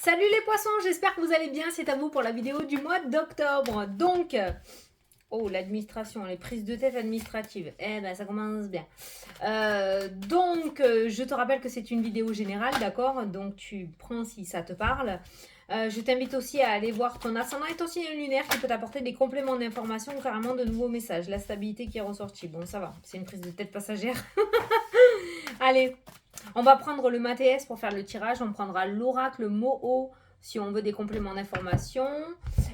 Salut les poissons, j'espère que vous allez bien, c'est à vous pour la vidéo du mois d'octobre. Donc, oh l'administration, les prises de tête administratives, eh ben ça commence bien. Je te rappelle que c'est une vidéo générale, d'accord? Donc tu prends si ça te parle. Je t'invite aussi à aller voir ton ascendant et ton signe lunaire qui peut t'apporter des compléments d'information ou carrément de nouveaux messages. La stabilité qui est ressortie, bon ça va, c'est une prise de tête passagère. Allez, on va prendre le Mathéès pour faire le tirage. On prendra l'oracle Moho si on veut des compléments d'information.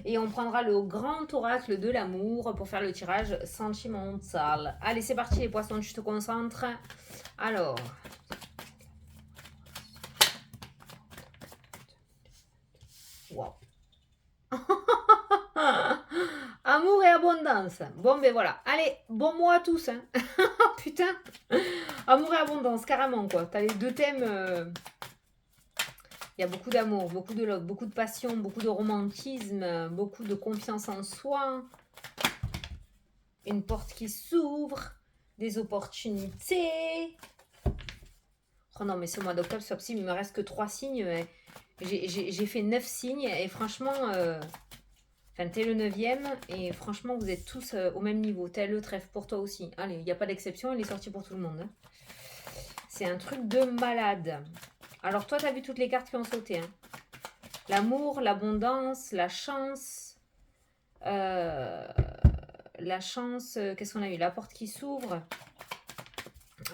Et on prendra le grand oracle de l'amour pour faire le tirage sentimental. Allez, c'est parti les poissons, tu te concentres. Alors. Wow. Amour et abondance. Bon, ben voilà. Allez, bon mois à tous. Hein. Putain. Amour et abondance, carrément, quoi. T'as les deux thèmes. Il y a beaucoup d'amour, beaucoup de love, beaucoup de passion, beaucoup de romantisme, beaucoup de confiance en soi. Une porte qui s'ouvre, des opportunités. Oh non, mais ce mois d'octobre, sur Psy, il me reste que 3 signes. J'ai fait 9 signes et franchement, t'es le 9e et franchement, vous êtes tous au même niveau. Tel le trèfle pour toi aussi. Allez, il n'y a pas d'exception, il est sorti pour tout le monde. Hein. C'est un truc de malade. Alors toi, t'as vu toutes les cartes qui ont sauté. Hein. L'amour, l'abondance, la chance. Qu'est-ce qu'on a eu? La porte qui s'ouvre.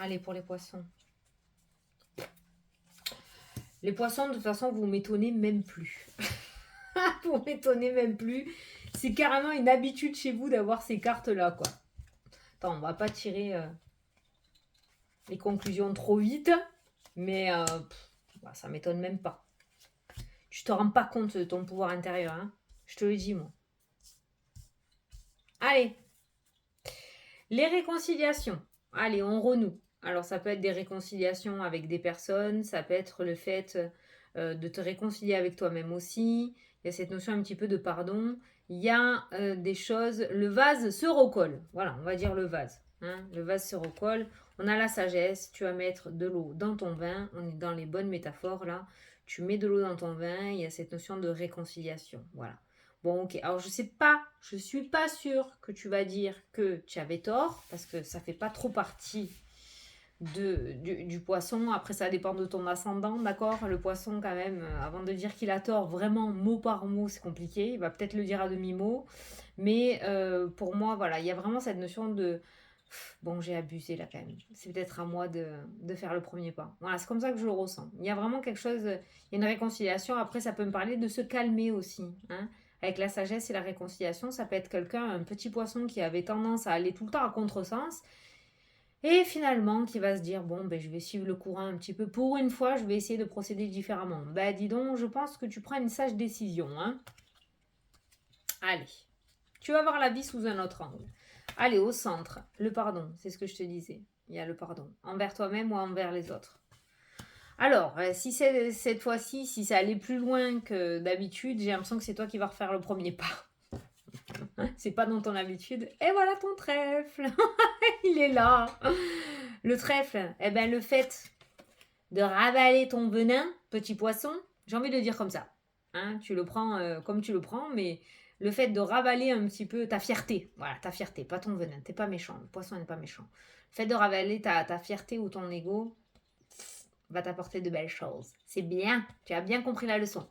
Allez, pour les poissons. Les poissons, de toute façon, vous m'étonnez même plus. Vous m'étonnez même plus. C'est carrément une habitude chez vous d'avoir ces cartes-là, quoi. Attends, on va pas tirer les conclusions trop vite. Mais ça m'étonne même pas. Tu te rends pas compte de ton pouvoir intérieur, hein. Je te le dis, moi. Allez. Les réconciliations. Allez, on renoue. Alors, ça peut être des réconciliations avec des personnes, ça peut être le fait de te réconcilier avec toi-même aussi. Il y a cette notion un petit peu de pardon. Il y a des choses... Le vase se recolle. Voilà, on va dire le vase. Hein. Le vase se recolle. On a la sagesse. Tu vas mettre de l'eau dans ton vin. On est dans les bonnes métaphores, là. Tu mets de l'eau dans ton vin. Il y a cette notion de réconciliation. Voilà. Bon, ok. Alors, je suis pas sûre que tu vas dire que tu avais tort, parce que ça fait pas trop partie du poisson. Après, ça dépend de ton ascendant, d'accord? Le poisson, quand même, avant de dire qu'il a tort, vraiment, mot par mot, c'est compliqué. Il va peut-être le dire à demi-mot. Mais pour moi, voilà, il y a vraiment cette notion de... Bon, j'ai abusé là quand même. C'est peut-être à moi de faire le premier pas. Voilà, c'est comme ça que je le ressens. Il y a vraiment quelque chose, il y a une réconciliation. Après, ça peut me parler de se calmer aussi. Hein. Avec la sagesse et la réconciliation, ça peut être quelqu'un, un petit poisson qui avait tendance à aller tout le temps à contresens. Et finalement, qui va se dire, bon, ben, je vais suivre le courant un petit peu. Pour une fois, je vais essayer de procéder différemment. Ben, dis donc, je pense que tu prends une sage décision. Hein. Allez, tu vas voir la vie sous un autre angle. Allez, au centre, le pardon, c'est ce que je te disais. Il y a le pardon, envers toi-même ou envers les autres. Alors, si c'est cette fois-ci, si ça allait plus loin que d'habitude, j'ai l'impression que c'est toi qui vas refaire le premier pas. C'est pas dans ton habitude. Et voilà ton trèfle. Il est là. Le trèfle, eh ben le fait de ravaler ton venin, petit poisson, j'ai envie de dire comme ça. Hein, tu le prends comme tu le prends, mais le fait de ravaler un petit peu ta fierté, voilà, ta fierté, pas ton venin, t'es pas méchant, le poisson n'est pas méchant. Le fait de ravaler ta fierté ou ton ego va t'apporter de belles choses. C'est bien, tu as bien compris la leçon.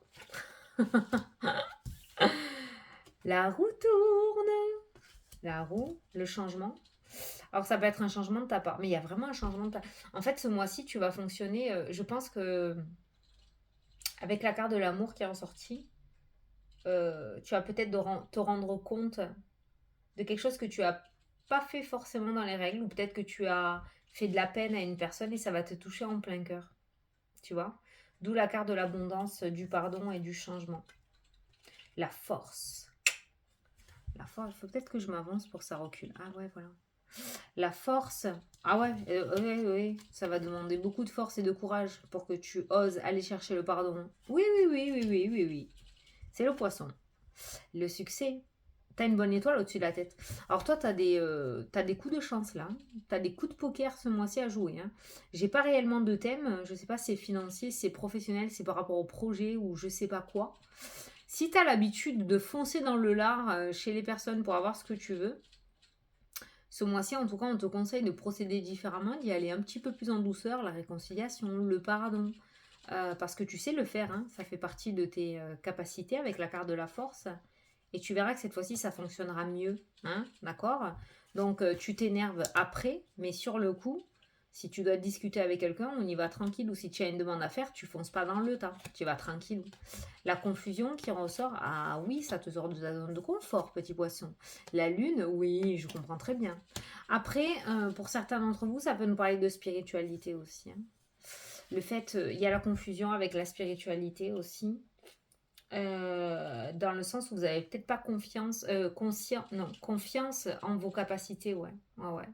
La roue tourne. La roue, le changement. Alors ça peut être un changement de ta part, mais il y a vraiment un changement de ta part. En fait, ce mois-ci, tu vas fonctionner, je pense que avec la carte de l'amour qui est ressortie, tu vas peut-être te rendre compte de quelque chose que tu as pas fait forcément dans les règles, ou peut-être que tu as fait de la peine à une personne et ça va te toucher en plein cœur. Tu vois? D'où la carte de l'abondance, du pardon et du changement. La force. La force, il faut peut-être que je m'avance pour que ça recule. Ah ouais, voilà. La force. Ah ouais, oui, ça va demander beaucoup de force et de courage pour que tu oses aller chercher le pardon. Oui. C'est le poisson. Le succès. Tu as une bonne étoile au-dessus de la tête. Alors toi, t'as des coups de chance là. Tu as des coups de poker ce mois-ci à jouer. Hein. J'ai pas réellement de thème. Je sais pas si c'est financier, si c'est professionnel, si c'est par rapport au projet ou je sais pas quoi. Si tu as l'habitude de foncer dans le lard chez les personnes pour avoir ce que tu veux, ce mois-ci, en tout cas, on te conseille de procéder différemment, d'y aller un petit peu plus en douceur, la réconciliation, le pardon, parce que tu sais le faire, hein, ça fait partie de tes capacités avec la carte de la force, et tu verras que cette fois-ci, ça fonctionnera mieux, hein, d'accord. Donc, tu t'énerves après, mais sur le coup, si tu dois discuter avec quelqu'un, on y va tranquille, ou si tu as une demande à faire, tu fonces pas dans le tas, tu vas tranquille. La confusion qui ressort, ah oui, ça te sort de ta zone de confort, petit poisson. La lune, oui, je comprends très bien. Après, pour certains d'entre vous, ça peut nous parler de spiritualité aussi. Hein. Le fait, il y a la confusion avec la spiritualité aussi. Dans le sens où vous n'avez peut-être pas confiance en vos capacités, ouais. Ouais, ouais.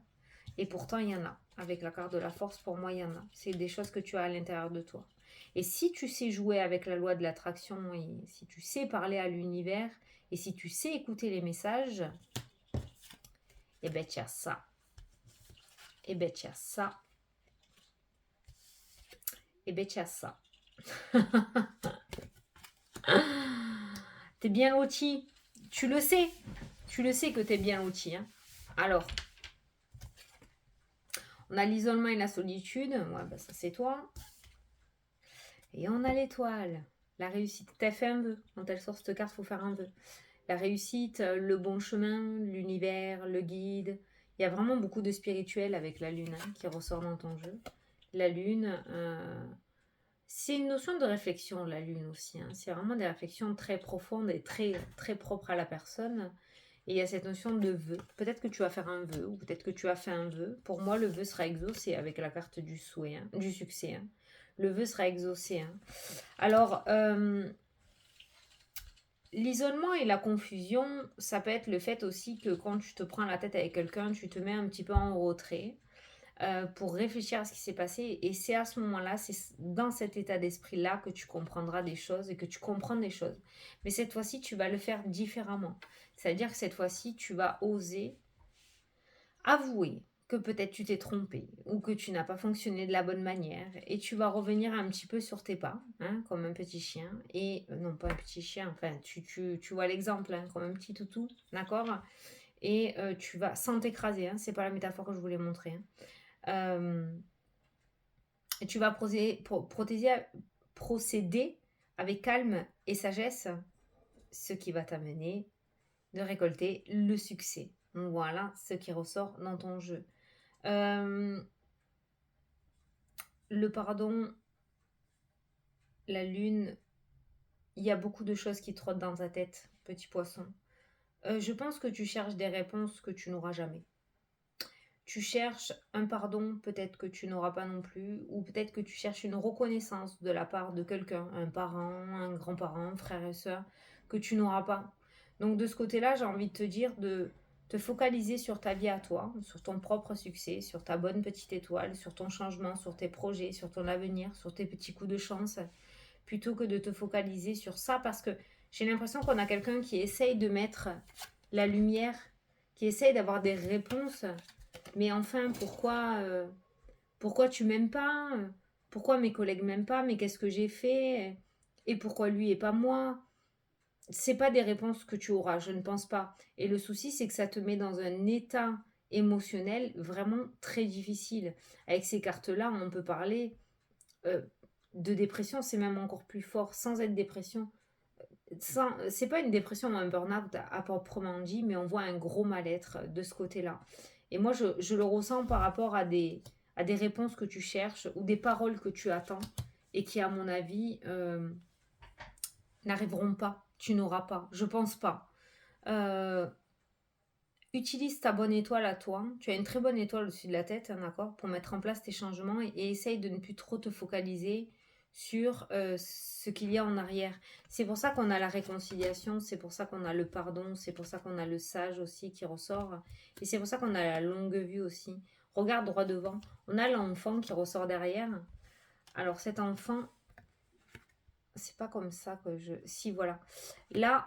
Et pourtant, il y en a. Avec la carte de la force, pour moi, il y en a. C'est des choses que tu as à l'intérieur de toi. Et si tu sais jouer avec la loi de l'attraction, et si tu sais parler à l'univers, et si tu sais écouter les messages, eh ben, tu as ça. Eh ben, tu as ça. Eh ben, tu as ça. T'es bien loti. Tu le sais. Tu le sais que t'es bien loti. Hein. Alors, on a l'isolement et la solitude. Ouais, bah ça, c'est toi. Et on a l'étoile. La réussite. T'as fait un vœu. Quand elle sort cette carte, il faut faire un vœu. La réussite, le bon chemin, l'univers, le guide. Il y a vraiment beaucoup de spirituel avec la lune hein, qui ressort dans ton jeu. La lune, c'est une notion de réflexion, la lune aussi. Hein. C'est vraiment des réflexions très profondes et très, très propres à la personne. Et il y a cette notion de vœu. Peut-être que tu vas faire un vœu, ou peut-être que tu as fait un vœu. Pour moi, le vœu sera exaucé avec la carte du souhait, hein, du succès. Hein. Le vœu sera exaucé. Hein. Alors, l'isolement et la confusion, ça peut être le fait aussi que quand tu te prends la tête avec quelqu'un, tu te mets un petit peu en retrait pour réfléchir à ce qui s'est passé. Et c'est à ce moment-là, c'est dans cet état d'esprit-là que tu comprendras des choses et que tu comprends des choses. Mais cette fois-ci, tu vas le faire différemment. C'est-à-dire que cette fois-ci, tu vas oser avouer que peut-être tu t'es trompé ou que tu n'as pas fonctionné de la bonne manière et tu vas revenir un petit peu sur tes pas, hein, comme un petit chien, et non pas un petit chien, enfin tu vois l'exemple, hein, comme un petit toutou, d'accord. Et tu vas, sans t'écraser, hein, c'est pas la métaphore que je voulais montrer, hein. Et tu vas procéder avec calme et sagesse, ce qui va t'amener de récolter le succès. Voilà ce qui ressort dans ton jeu. Le pardon, la lune, il y a beaucoup de choses qui trottent dans ta tête, petit poisson. Je pense que tu cherches des réponses que tu n'auras jamais. Tu cherches un pardon, peut-être que tu n'auras pas non plus, ou peut-être que tu cherches une reconnaissance de la part de quelqu'un, un parent, un grand-parent, un frère et soeur, que tu n'auras pas. Donc de ce côté-là, j'ai envie de te dire de te focaliser sur ta vie à toi, sur ton propre succès, sur ta bonne petite étoile, sur ton changement, sur tes projets, sur ton avenir, sur tes petits coups de chance, plutôt que de te focaliser sur ça, parce que j'ai l'impression qu'on a quelqu'un qui essaye de mettre la lumière, qui essaye d'avoir des réponses, mais enfin, pourquoi tu m'aimes pas? Pourquoi mes collègues m'aiment pas? Mais qu'est-ce que j'ai fait? Et pourquoi lui et pas moi? C'est pas des réponses que tu auras, je ne pense pas. Et le souci, c'est que ça te met dans un état émotionnel vraiment très difficile. Avec ces cartes-là, on peut parler euh, de dépression, c'est même encore plus fort, sans être dépression. C'est pas une dépression ou un burn-out à proprement dit, mais on voit un gros mal-être de ce côté-là. Et moi, je le ressens par rapport à des réponses que tu cherches ou des paroles que tu attends et qui, à mon avis, n'arriveront pas. Tu n'auras pas. Je pense pas. Euh, Utilise ta bonne étoile à toi. Tu as une très bonne étoile au-dessus de la tête, hein, d'accord, pour mettre en place tes changements et essaye de ne plus trop te focaliser sur ce qu'il y a en arrière. C'est pour ça qu'on a la réconciliation, c'est pour ça qu'on a le pardon, c'est pour ça qu'on a le sage aussi qui ressort et c'est pour ça qu'on a la longue vue aussi. Regarde droit devant. On a l'enfant qui ressort derrière. Alors cet enfant, c'est pas comme ça que je... Si, voilà. Là,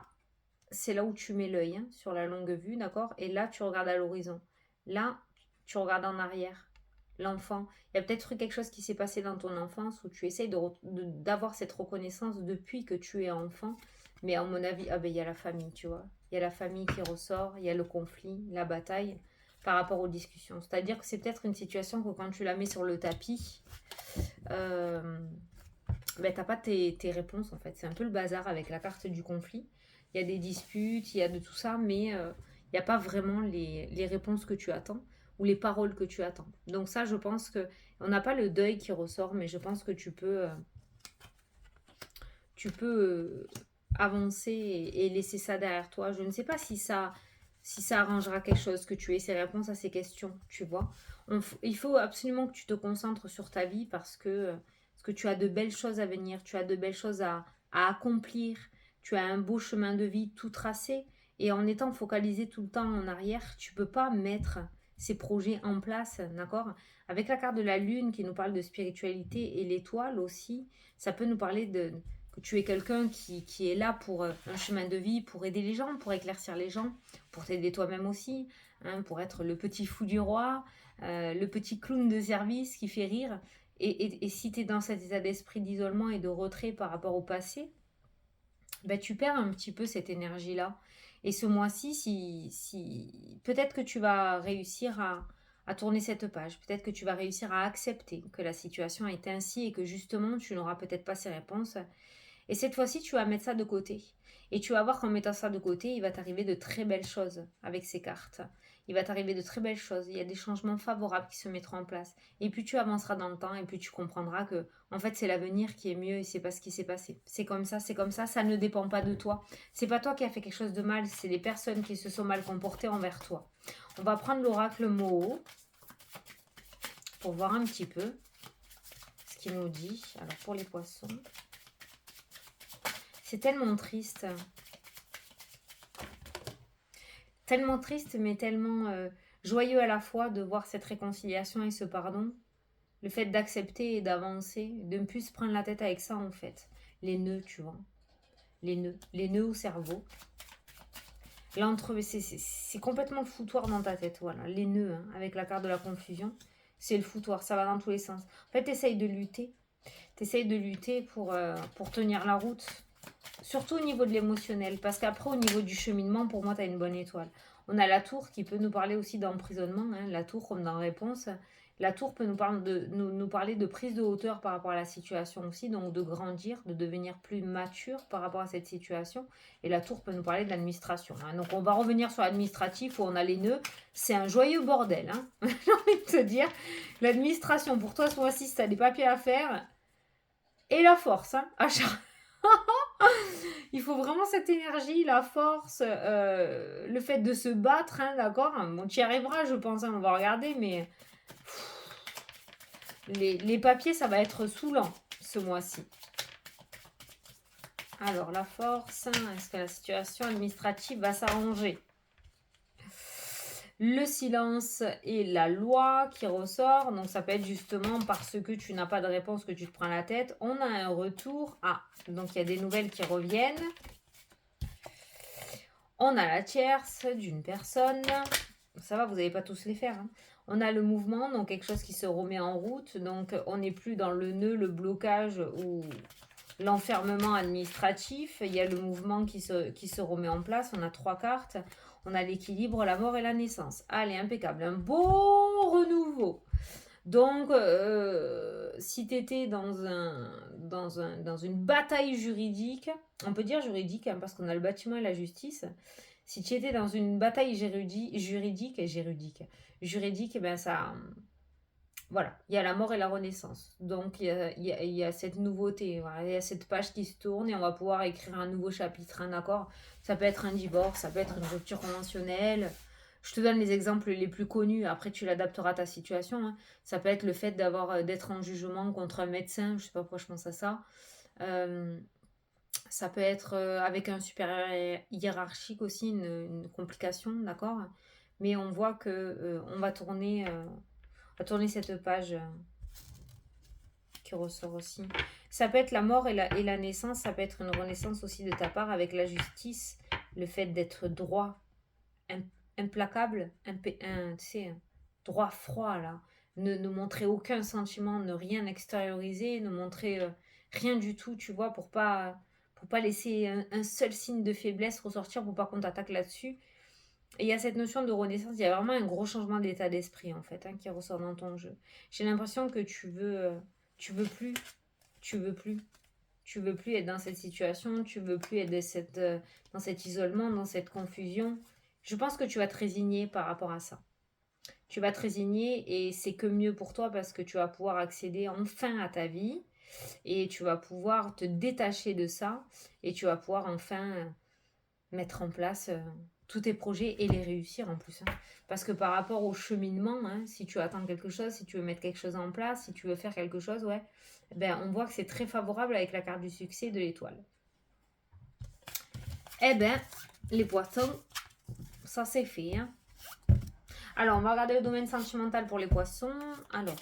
c'est là où tu mets l'œil, hein, sur la longue vue, d'accord? Et là, tu regardes à l'horizon. Là, tu regardes en arrière. L'enfant. Il y a peut-être eu quelque chose qui s'est passé dans ton enfance où tu essayes d'avoir cette reconnaissance depuis que tu es enfant. Mais à mon avis, ah ben, il y a la famille, tu vois. Il y a la famille qui ressort, il y a le conflit, la bataille par rapport aux discussions. C'est-à-dire que c'est peut-être une situation que quand tu la mets sur le tapis, euh, ben, t'as pas tes réponses en fait. C'est un peu le bazar avec la carte du conflit. Il y a des disputes, il y a de tout ça, mais il n'y a pas vraiment les réponses que tu attends ou les paroles que tu attends. Donc ça, je pense que on n'a pas le deuil qui ressort, mais je pense que tu peux avancer et laisser ça derrière toi. Je ne sais pas si ça arrangera quelque chose que tu aies ces réponses à ces questions, tu vois. Il faut absolument que tu te concentres sur ta vie parce que tu as de belles choses à venir, tu as de belles choses à accomplir, tu as un beau chemin de vie tout tracé et en étant focalisé tout le temps en arrière, tu peux pas mettre ces projets en place, d'accord? Avec la carte de la lune qui nous parle de spiritualité et l'étoile aussi, ça peut nous parler que tu es quelqu'un qui est là pour un chemin de vie, pour aider les gens, pour éclaircir les gens, pour t'aider toi-même aussi, hein, pour être le petit fou du roi, le petit clown de service qui fait rire. Et si tu es dans cet état d'esprit d'isolement et de retrait par rapport au passé, ben, tu perds un petit peu cette énergie-là. Et ce mois-ci, peut-être que tu vas réussir à tourner cette page, peut-être que tu vas réussir à accepter que la situation est ainsi et que justement tu n'auras peut-être pas ces réponses et cette fois-ci, tu vas mettre ça de côté. Et tu vas voir qu'en mettant ça de côté, il va t'arriver de très belles choses avec ces cartes. Il va t'arriver de très belles choses. Il y a des changements favorables qui se mettront en place. Et plus tu avanceras dans le temps, et plus tu comprendras que, en fait, c'est l'avenir qui est mieux et c'est pas ce qui s'est passé. C'est comme ça, c'est comme ça. Ça ne dépend pas de toi. C'est pas toi qui as fait quelque chose de mal. C'est les personnes qui se sont mal comportées envers toi. On va prendre l'oracle Moho pour voir un petit peu ce qu'il nous dit. Alors pour les poissons. C'est tellement triste. Tellement triste, mais tellement joyeux à la fois de voir cette réconciliation et ce pardon. Le fait d'accepter et d'avancer, de ne plus se prendre la tête avec ça en fait. Les nœuds, tu vois. Les nœuds au cerveau. C'est complètement le foutoir dans ta tête, voilà. Les nœuds, hein, avec la carte de la confusion, c'est le foutoir, ça va dans tous les sens. En fait, t'essayes de lutter. T'essayes de lutter pour tenir la route. Surtout au niveau de l'émotionnel, parce qu'après, au niveau du cheminement, pour moi, tu as une bonne étoile. On a la tour qui peut nous parler aussi d'emprisonnement, hein, la tour comme dans Réponse. La tour peut nous parler de prise de hauteur par rapport à la situation aussi, donc de grandir, de devenir plus mature par rapport à cette situation. Et la tour peut nous parler de l'administration, hein. Donc on va revenir sur l'administratif où on a les nœuds. C'est un joyeux bordel, hein. J'ai envie de te dire. L'administration, pour toi, ce mois-ci, si tu as des papiers à faire, et la force, hein. Il faut vraiment cette énergie, la force, le fait de se battre, hein, d'accord. Bon, tu y arriveras, je pense, hein, on va regarder, mais les papiers, ça va être saoulant ce mois-ci. Alors, la force, hein, est-ce que la situation administrative va s'arranger? Le silence et la loi qui ressort, donc ça peut être justement parce que tu n'as pas de réponse que tu te prends la tête. On a un retour. Ah, donc il y a des nouvelles qui reviennent. On a la tierce d'une personne. Ça va, vous n'allez pas tous les faire, hein. On a le mouvement, donc quelque chose qui se remet en route. Donc on n'est plus dans le nœud, le blocage ou l'enfermement administratif. Il y a le mouvement qui se remet en place. On a 3 cartes. On a l'équilibre, la mort et la naissance. Allez, impeccable. Un beau renouveau. Donc, si tu étais dans une bataille juridique, on peut dire juridique, hein, parce qu'on a le bâtiment et la justice. Si tu étais dans une bataille juridique, ben ça, voilà, il y a la mort et la renaissance. Donc, il y a cette nouveauté, voilà, il y a cette page qui se tourne et on va pouvoir écrire un nouveau chapitre, hein, d'accord? Ça peut être un divorce, ça peut être une rupture conventionnelle. Je te donne les exemples les plus connus, après tu l'adapteras à ta situation, hein. Ça peut être le fait d'être en jugement contre un médecin, je sais pas pourquoi je pense à ça. Euh, Ça peut être avec un supérieur hiérarchique aussi, une complication, d'accord? Mais on voit que on va tourner cette page qui ressort aussi. Ça peut être la mort et la naissance, ça peut être une renaissance aussi de ta part avec la justice, le fait d'être droit, implacable, tu sais, droit, froid, là. Ne montrer aucun sentiment, ne rien extérioriser, ne montrer rien du tout, tu vois, pour pas laisser un seul signe de faiblesse ressortir, pour pas qu'on t'attaque là-dessus. Et il y a cette notion de renaissance, il y a vraiment un gros changement d'état d'esprit, en fait, hein, qui ressort dans ton jeu. J'ai l'impression que tu veux plus, tu veux plus. Tu veux plus être dans cette situation, tu veux plus être dans cet isolement, dans cette confusion. Je pense que tu vas te résigner par rapport à ça. Tu vas te résigner et c'est que mieux pour toi parce que tu vas pouvoir accéder enfin à ta vie et tu vas pouvoir te détacher de ça et tu vas pouvoir enfin mettre en place tous tes projets et les réussir en plus, hein. Parce que par rapport au cheminement, hein, si tu attends quelque chose, si tu veux mettre quelque chose en place, si tu veux faire quelque chose, ouais, ben, on voit que c'est très favorable avec la carte du succès de l'étoile. Eh ben, les poissons, ça c'est fait, hein. Alors, on va regarder le domaine sentimental pour les poissons. Alors,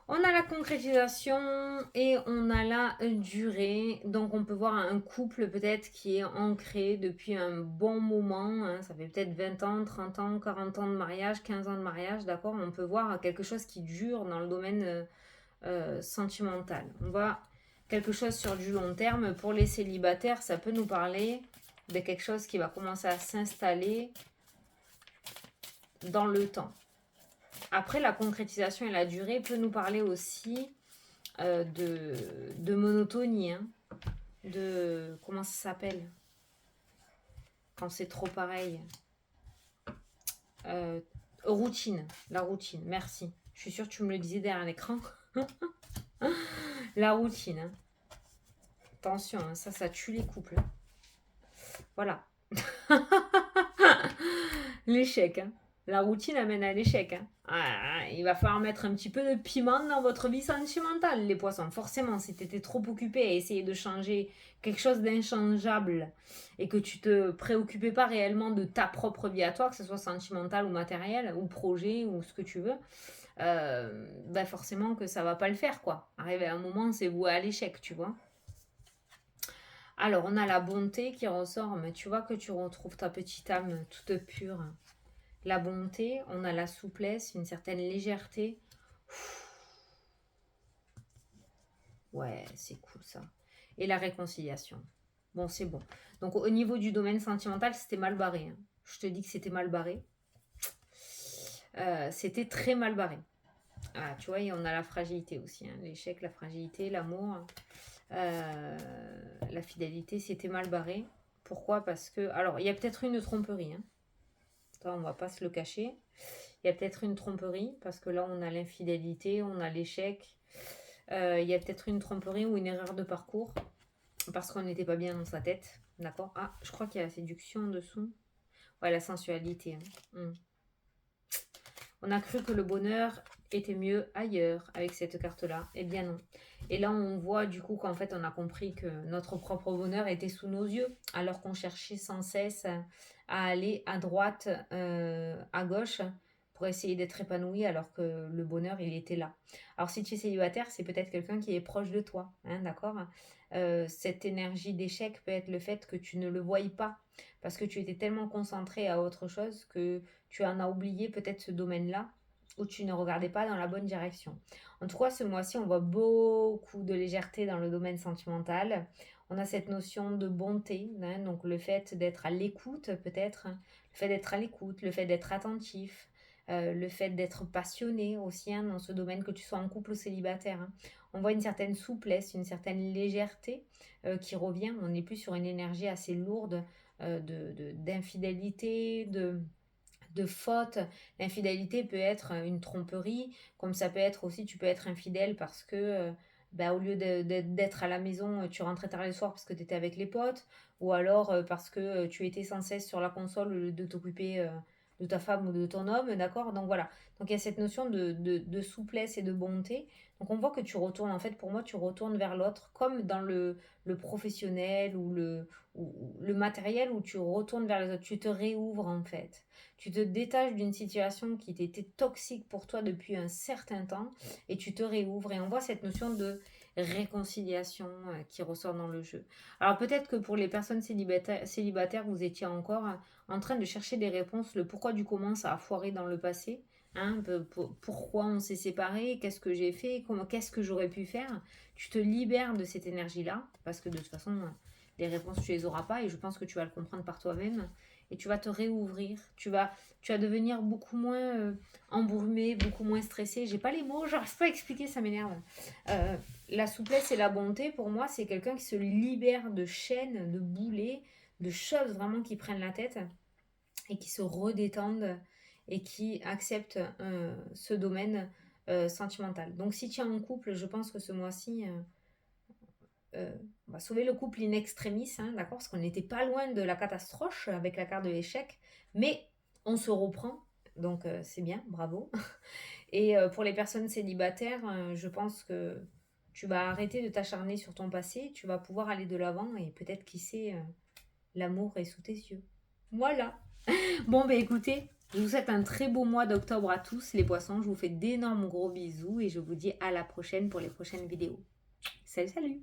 on a la concrétisation et on a la durée. Donc, on peut voir un couple peut-être qui est ancré depuis un bon moment, hein. Ça fait peut-être 20 ans, 30 ans, 40 ans de mariage, 15 ans de mariage, d'accord. On peut voir quelque chose qui dure dans le domaine sentimental. On voit quelque chose sur du long terme. Pour les célibataires, ça peut nous parler de quelque chose qui va commencer à s'installer dans le temps. Après, la concrétisation et la durée peut nous parler aussi de monotonie, hein, de... Comment ça s'appelle quand c'est trop pareil, routine, la routine, merci. Je suis sûre que tu me le disais derrière l'écran. La routine, hein. Attention, hein, ça tue les couples. Voilà. L'échec, hein. La routine amène à l'échec, hein. Ah, il va falloir mettre un petit peu de piment dans votre vie sentimentale, les poissons. Forcément, si tu étais trop occupé à essayer de changer quelque chose d'inchangeable et que tu te préoccupais pas réellement de ta propre vie à toi, que ce soit sentimentale ou matérielle, ou projet, ou ce que tu veux, bah forcément que ça va pas le faire, quoi. Arrivé à un moment, c'est voué à l'échec, tu vois. Alors, on a la bonté qui ressort, mais tu vois que tu retrouves ta petite âme toute pure. La bonté, on a la souplesse, une certaine légèreté. Ouais, c'est cool ça. Et la réconciliation. Bon, c'est bon. Donc, au niveau du domaine sentimental, c'était mal barré, hein. Je te dis que c'était mal barré. C'était très mal barré. Ah, tu vois, et on a la fragilité aussi, hein. L'échec, la fragilité, l'amour. La fidélité, c'était mal barré. Pourquoi? Parce que... Alors, il y a peut-être une tromperie, hein. Ça, on va pas se le cacher. Il y a peut-être une tromperie, parce que là, on a l'infidélité, on a l'échec. Il y a peut-être une tromperie ou une erreur de parcours, parce qu'on n'était pas bien dans sa tête. D'accord? Ah, je crois qu'il y a la séduction en dessous. Ouais, la sensualité, hein. On a cru que le bonheur était mieux ailleurs avec cette carte-là. Eh bien non. Et là, on voit du coup qu'en fait, on a compris que notre propre bonheur était sous nos yeux, alors qu'on cherchait sans cesse à aller à droite, à gauche, pour essayer d'être épanoui, alors que le bonheur, il était là. Alors, si tu es célibataire, c'est peut-être quelqu'un qui est proche de toi, hein, d'accord. Cette énergie d'échec peut être le fait que tu ne le voyais pas, parce que tu étais tellement concentré à autre chose que tu en as oublié peut-être ce domaine-là, ou tu ne regardais pas dans la bonne direction. En tout cas, ce mois-ci, on voit beaucoup de légèreté dans le domaine sentimental. On a cette notion de bonté, hein, donc le fait d'être à l'écoute peut-être, hein, le fait d'être à l'écoute, le fait d'être attentif, le fait d'être passionné aussi, hein, dans ce domaine, que tu sois en couple ou célibataire, hein. On voit une certaine souplesse, une certaine légèreté qui revient. On n'est plus sur une énergie assez lourde d'infidélité, de faute. L'infidélité peut être une tromperie, comme ça peut être aussi, tu peux être infidèle parce que bah, au lieu d'être à la maison, tu rentrais tard le soir parce que tu étais avec les potes, ou alors parce que tu étais sans cesse sur la console au lieu de ta femme ou de ton homme, d'accord? Donc voilà, donc il y a cette notion de souplesse et de bonté. Donc on voit que tu retournes, en fait, pour moi, tu retournes vers l'autre, comme dans le professionnel ou le matériel, où tu retournes vers les autres, tu te réouvres, en fait. Tu te détaches d'une situation qui était toxique pour toi depuis un certain temps et tu te réouvres. Et on voit cette notion de réconciliation qui ressort dans le jeu. Alors peut-être que pour les personnes célibataires, vous étiez encore en train de chercher des réponses, le pourquoi du comment ça a foiré dans le passé. Hein, pourquoi on s'est séparés, qu'est-ce que j'ai fait, qu'est-ce que j'aurais pu faire. Tu te libères de cette énergie-là, parce que de toute façon, les réponses, tu les auras pas, et je pense que tu vas le comprendre par toi-même, et tu vas te réouvrir, tu vas devenir beaucoup moins embrumé, beaucoup moins stressé. J'ai pas les mots, j'arrive pas à expliquer, ça m'énerve. Euh, la souplesse et la bonté, pour moi, c'est quelqu'un qui se libère de chaînes, de boulets, de choses vraiment qui prennent la tête et qui se redétendent et qui acceptent ce domaine sentimental. Donc si tu es en couple, je pense que ce mois-ci, on va sauver le couple in extremis, hein, d'accord? Parce qu'on n'était pas loin de la catastrophe avec la carte de l'échec, mais on se reprend, donc c'est bien, bravo. Et pour les personnes célibataires, je pense que tu vas arrêter de t'acharner sur ton passé, tu vas pouvoir aller de l'avant et peut-être, qui sait, l'amour est sous tes yeux. Voilà. Bon, bah écoutez, je vous souhaite un très beau mois d'octobre à tous, les poissons. Je vous fais d'énormes gros bisous et je vous dis à la prochaine pour les prochaines vidéos. Salut, salut!